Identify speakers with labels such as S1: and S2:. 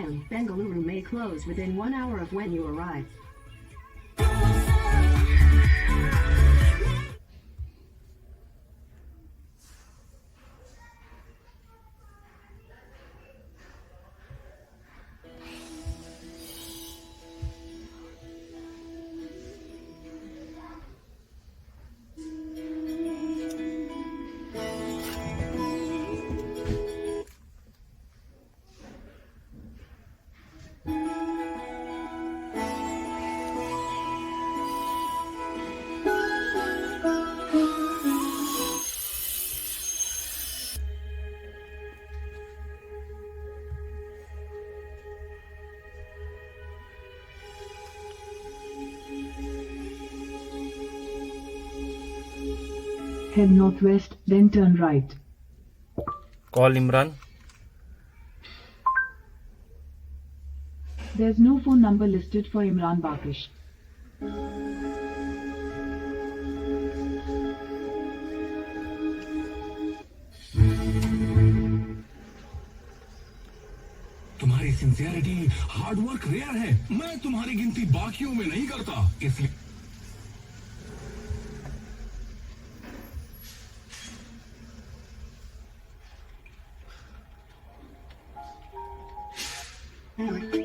S1: Mumbai, Bengaluru may close within 1 hour of when you arrive.
S2: Head northwest, then turn right.
S3: Call Imran.
S2: There's no phone number listed for Imran Bakish.
S4: तुम्हारी sincerity hard work rare है। मैं तुम्हारी गिनती बाकियों में नहीं करता, इसलिए
S1: Mm.